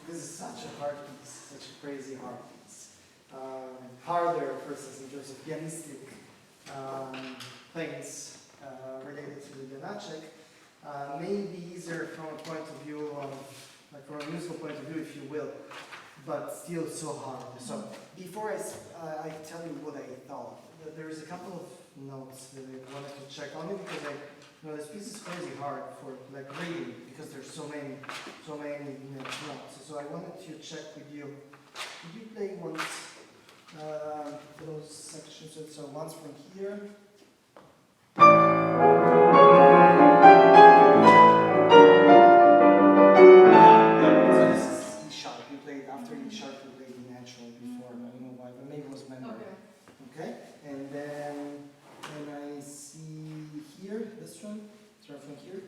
This is such a hard piece, such a crazy hard piece. Harder, for instance, in terms of pianistic things related to the Janacek. Maybe easier from a point of view of, like from a musical point of view, if you will, but still so hard. So before I tell you what I thought, there's a couple of notes that I wanted to check on it because this piece is crazy hard for like reading because there's so many notes. So I wanted to check with you. Could you play once those sections? So once from here. So this is E sharp. You played after E sharp. You played E natural before. I don't know why, but maybe it was memory. Okay. And then I see here this one. Start from here.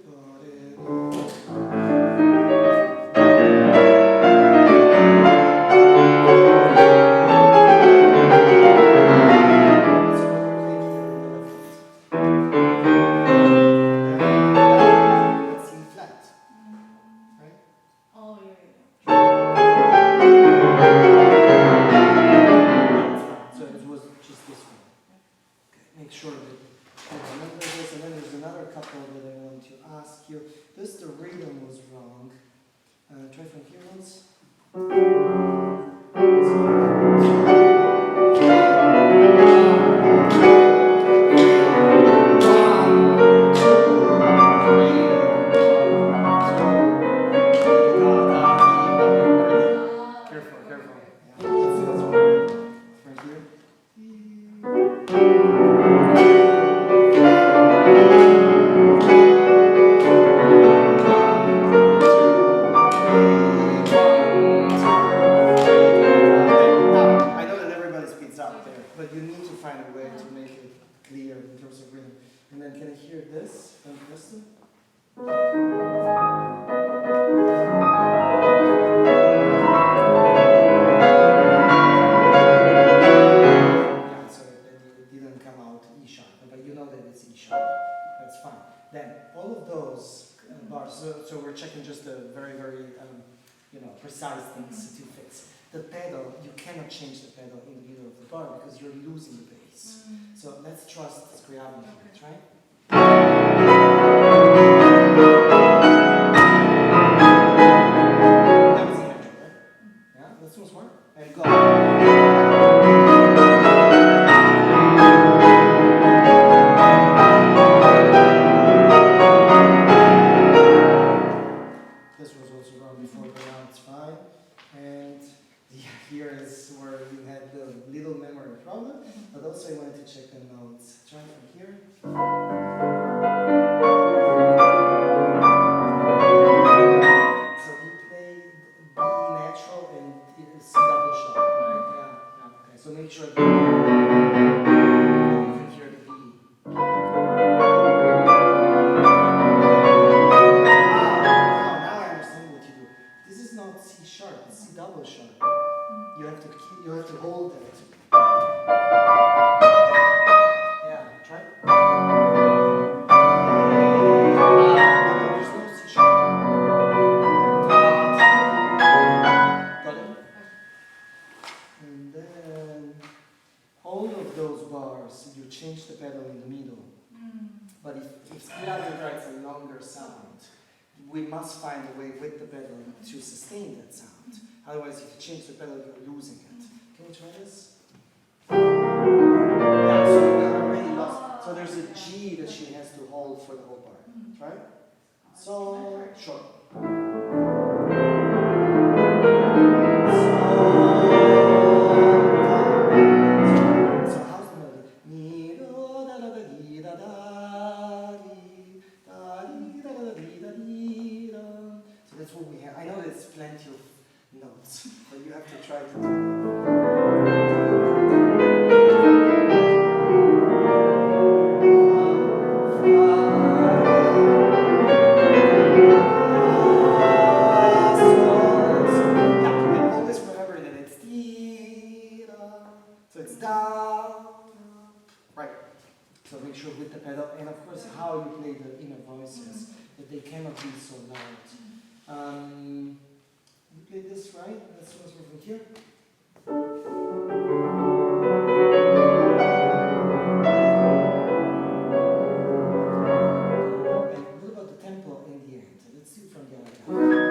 Precise things to fix. The pedal, you cannot change the pedal in the middle of the bar because you're losing the bass. So let's trust Scriabin for it, right? That was the measure, right? Yeah, let's do more. And go. I wanted to check the notes. Try from here. So he played B natural and C double sharp, right? Yeah. Okay. So make sure that you can hear the B. Now I understand what you do. This is not C sharp. It's C double sharp. You have to hold it. Change the pedal in the middle. But if Scriabin writes a longer sound, we must find a way with the pedal to sustain that sound. Otherwise, if you change the pedal, you're losing it. Can we try this? Yeah, so we already lost. So there's a G that she has to hold for the whole bar. Right? So, sure. That's what we have. I know there's plenty of notes, but you have to try to do and always remember that it's so it's down, right? So make sure with the pedal, and of course how you play the inner voices, that they cannot be so loud. You play this right? As soon as we're from here. And what about the tempo in the end? Let's do it from the other half.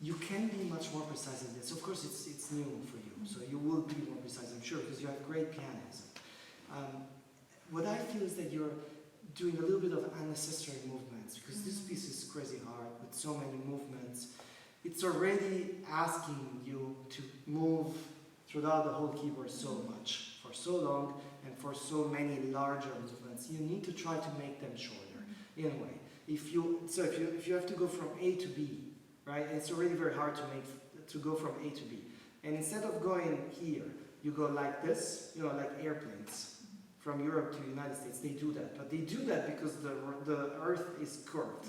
You can be much more precise than this. Of course, it's new for you, so you will be more precise, I'm sure, because you have great pianism. What I feel is that you're doing a little bit of unnecessary movements, because this piece is crazy hard with so many movements. It's already asking you to move throughout the whole keyboard so much, for so long, and for so many larger movements. You need to try to make them shorter, in a way. If you have to go from A to B, right? It's already very hard to go from A to B. And instead of going here, you go like this, you know, like airplanes from Europe to the United States. They do that, but they do that because the Earth is curved,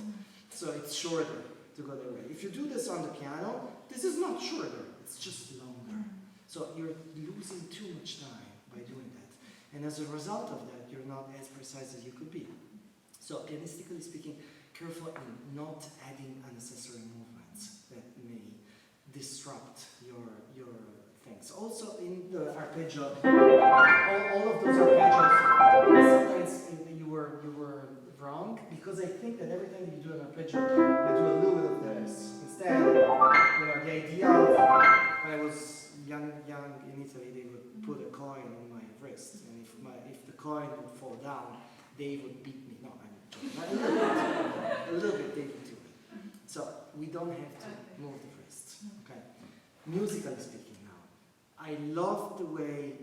so it's shorter to go that way. If you do this on the piano, this is not shorter; it's just longer. So you're losing too much time by doing that, and as a result of that, you're not as precise as you could be. So pianistically speaking, careful in not adding unnecessary movements that may disrupt your things. Also in the arpeggio, all of those arpeggios, sometimes you were wrong, because I think that every time you do an arpeggio, you do a little bit of this. Instead, you know, the idea of when I was young in Italy, they would put a coin on my wrist, and if the coin would fall down, they would beat me. No, a little bit they would do it. So we don't have to move the wrists. Okay. Musically speaking now, I love the way,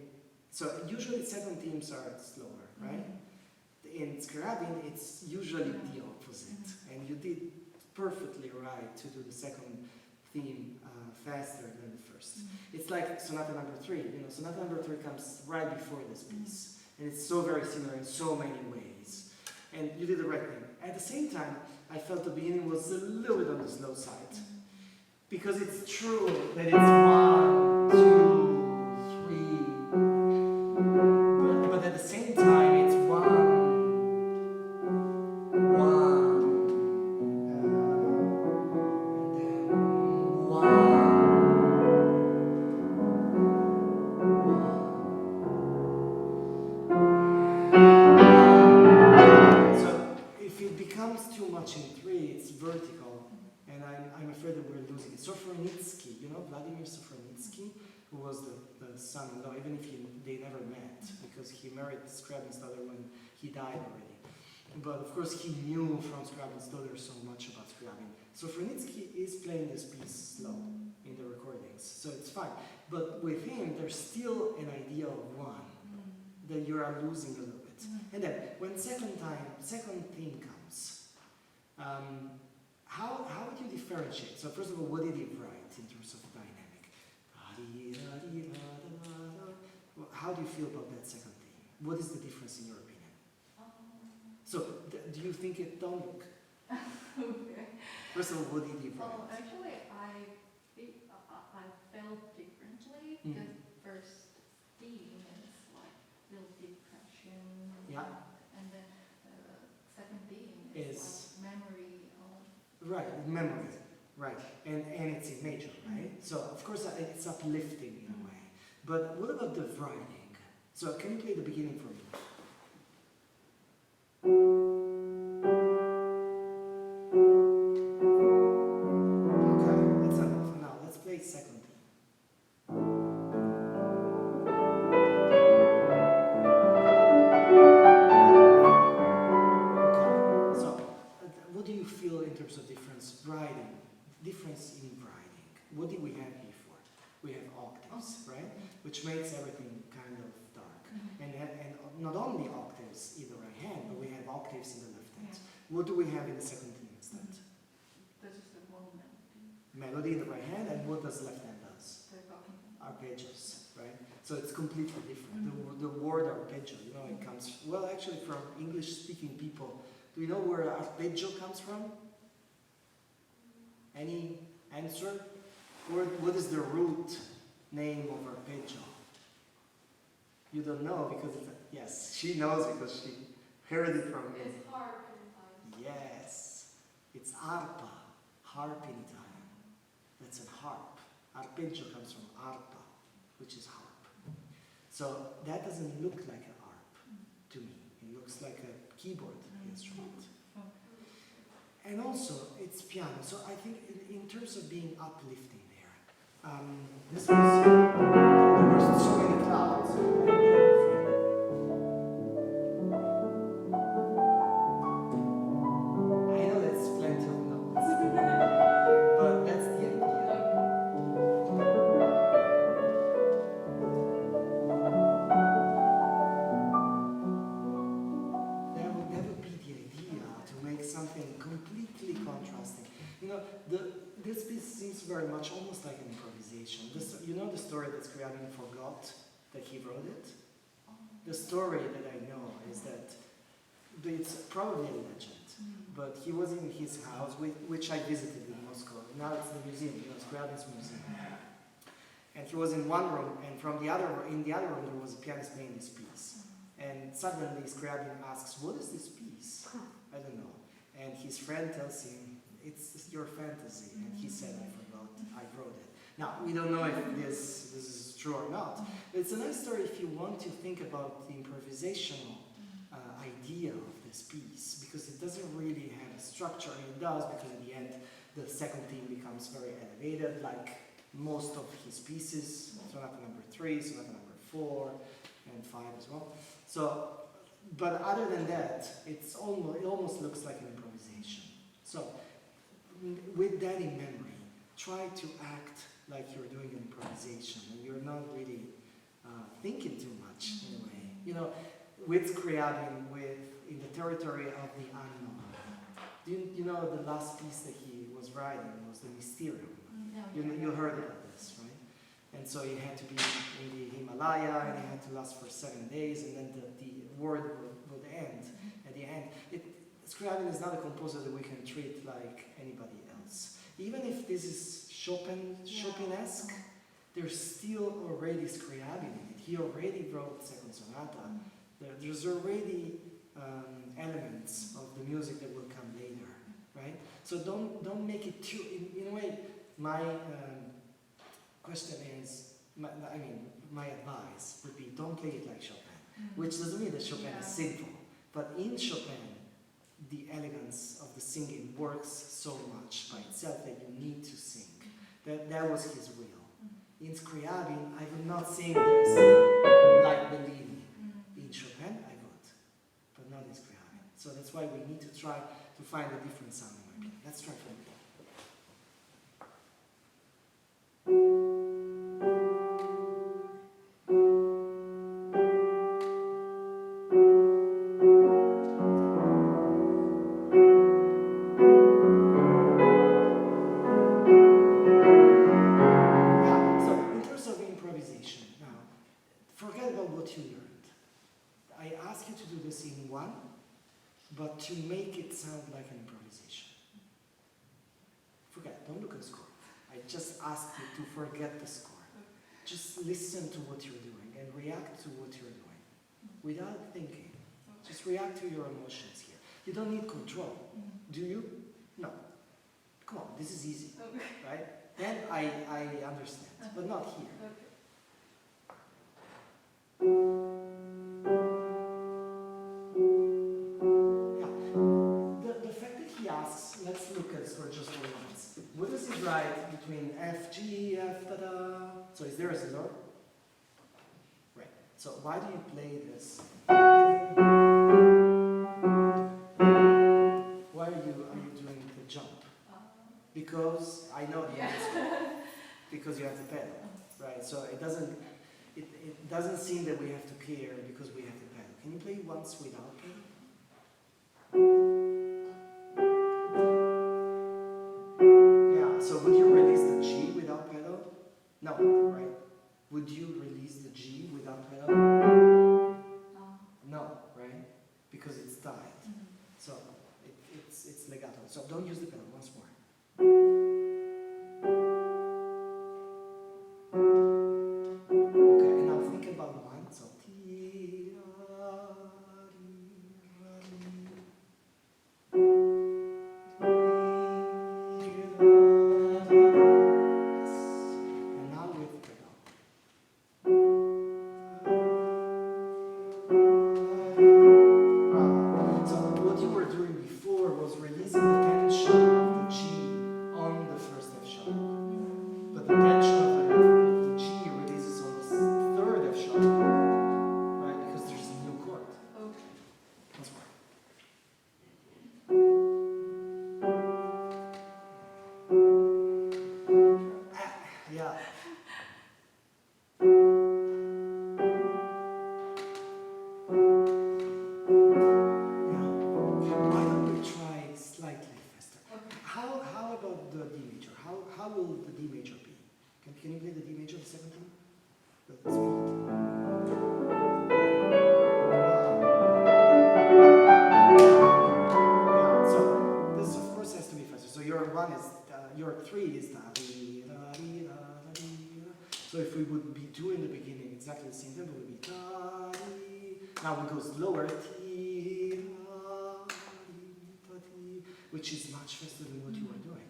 so usually second themes are slower, right? In Scriabin, it's usually the opposite, and you did perfectly right to do the second theme faster than the first. It's like Sonata number 3. You know, Sonata number 3 comes right before this piece, and it's so very similar in so many ways. And you did the right thing. At the same time, I felt the beginning was a little bit on the slow side, because it's true that it's 1, 2, 3, but at the same time, it's 1, 1. Too much in 3, it's vertical, and I'm afraid that we're losing it. Sofronitsky, you know, Vladimir Sofronitsky, who was the son-in-law, even if they never met, because he married Scriabin's daughter when he died already. But of course he knew from Scriabin's daughter so much about Scriabin. Sofronitsky is playing this piece slow in the recordings, so it's fine. But with him, there's still an idea of 1, that you are losing a little bit. And then, when second theme comes, how would you differentiate? So first of all, what did he write in terms of dynamic? How do you feel about that second theme? What is the difference in your opinion? So do you think it don't look? Okay. First of all, what did he write? Well, actually, I felt differently, because first theme is like little depression. Yeah. And then second theme is like memory of. Right, memory. Right, and it's in major, right? So of course it's uplifting in a way. But what about the writing? So can you play the beginning for me? not only octaves in the right hand, but we have octaves in the left hand. What do we have in the second theme instead? That is the one melody. Melody in the right hand, and what does left hand does? Arpeggios, right? So it's completely different. The word arpeggio, you know, it comes, well, actually from English-speaking people. Do you know where arpeggio comes from? Any answer? What is the root name of arpeggio? You don't know because it's yes, she knows because she heard it from me. It's harp. Yes, it's arpa, harp in Italian. That's a harp. Arpeggio comes from arpa, which is harp. So that doesn't look like a harp to me. It looks like a keyboard instrument. And also, it's piano. So I think in terms of being uplifting there, this was, there were so many clouds. I know that's plenty of notes, but that's the idea. That would be the idea, to make something completely contrasting. You know, this piece seems very much almost like an improvisation. You know the story that Scriabin forgot that he wrote it? The story that I know is that it's probably a legend, but he was in his house, which I visited in Moscow. Now it's the museum, you know, Scriabin's museum. And he was in one room, and in the other room there was a pianist playing this piece. And suddenly Scriabin asks, "What is this piece?" I don't know. And his friend tells him, "It's your fantasy." And he said, "I forgot, I wrote it." Now, we don't know if this is true or not. But it's a nice story if you want to think about the improvisational idea of this piece, because it doesn't really have a structure, and it does, because in the end, the second theme becomes very elevated, like most of his pieces, Sonata number 3, Sonata number 4, and 5 as well. So, but other than that, it almost looks like an improvisation. So, with that in memory, try to act like you're doing an improvisation, and you're not really thinking too much in a way. You know, with Scriabin, in the territory of the unknown. You know the last piece that he was writing was the Mysterium. You heard about this, right? And so he had to be in the Himalaya, and he had to last for 7 days, and then the word would end at the end. Scriabin is not a composer that we can treat like anybody else. Even if this is Chopin-esque, there's still already Scriabin in it. He already wrote the second sonata. There's already elements of the music that will come later, right? So don't make it too. In a way, my question is, my advice would be, don't play it like Chopin, which doesn't mean that Chopin is simple, but in Chopin, the elegance of the singing works so much by itself that you need to sing. That was his will. In Scriabin, I would not sing this like Bellini. In Chopin, I would, but not in Scriabin. So that's why we need to try to find a different sound in my opinion. Let's try from here. But to make it sound like an improvisation. Forget, don't look at the score. I just ask you to forget the score. Just listen to what you're doing and react to what you're doing without thinking. Just react to your emotions here. You don't need control. Do you? No. Come on, this is easy, right? Then I understand, but not here. Let's look at this for just one moment. What does he write between F, G, F, da-da? So is there a scissor? Right. So why do you play this? Why are you doing the jump? Because I know the answer. Because you have the pedal, right? So it doesn't seem that we have to care because we have the pedal. Can you once without pedal? Yeah, so would you release the G without pedal? No, right? Would you release the G without pedal? No, right? Because it's tied. So it's legato. So don't use the pedal once more. Okay, and now think about one. So and now with pedal. So what you were doing before was releasing the tension of the G on the first F sharp. But the tension of the G releases on the third F sharp, right? Because there's a new chord. Okay. Once more. Yeah. Why don't we try slightly faster? Okay. How about the D major? How will the D major be? Can you play the D major, the second thing? The speed. Yeah, so this of course has to be faster. So your one is, your three is da di da di da da di da. So if we would be doing the beginning exactly the same tempo, it would be da di. Now we go slower, ti da di, which is much faster than what you were doing.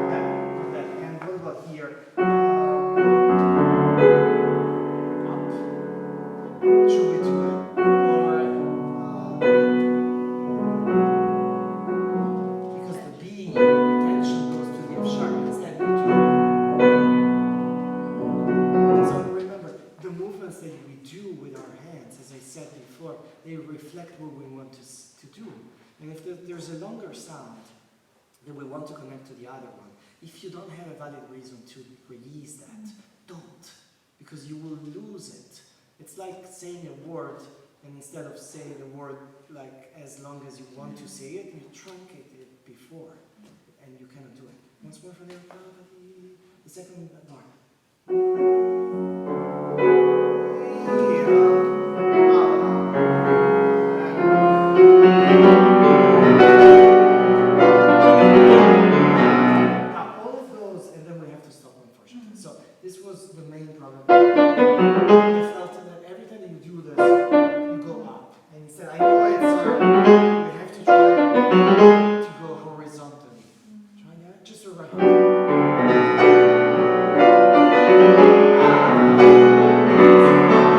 Okay. And what about here? Up. Should we do it? Or because the B, the tension goes to the F sharp instead we do. So remember, the movements that we do with our hands, as I said before, they reflect what we want to do. And if there's a longer sound that we want to connect to the other one, if you don't have a valid reason to release that, don't. Because you will lose it. It's like saying a word, and instead of saying the word like as long as you want to say it, you truncate it before, and you cannot do it. Once more from there. The second bar. Now all of those, and then we have to stop unfortunately. So this was the main problem. I felt that every time that you do this, you go up. And instead, I know it's hard, we have to try to go horizontally. Try that, just around.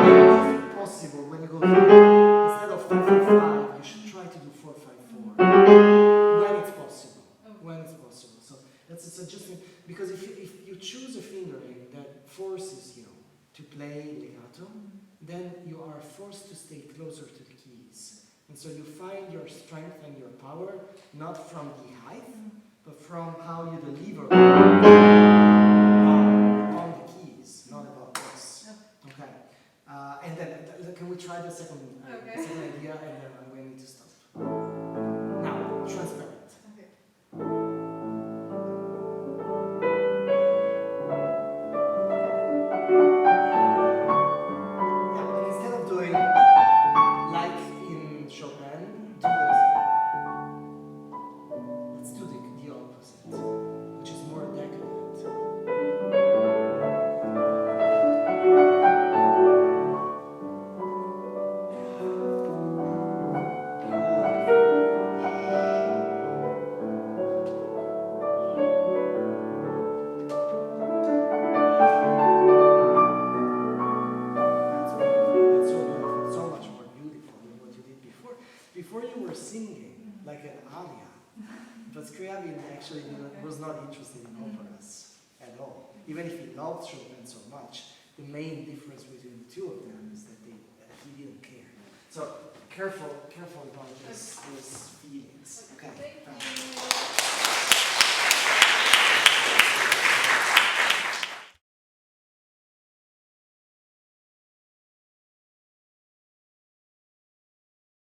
If possible, when you go instead of 5-5-5, you should try to do 4-5-4. When it's possible. When it's possible. So that's a suggestion, because if you choose a fingering that forces you to play legato, then you are forced to stay closer to the keys. And so you find your strength and your power not from the height, but from how you deliver on the keys, not about this. Okay. And then can we try the second idea, and then we need to stop. Now, transparent. Okay. Yeah, and instead of doing like in Chopin, do this. Let's do the opposite, which is more decadent. That's so beautiful, so much more beautiful than what you did before. Before you were singing like an aria, but Scriabin actually was not interested in operas at all. Even if he loved Chopin so much, the main difference between the two of them is that he didn't care. So careful about these feelings. Okay. Thank you.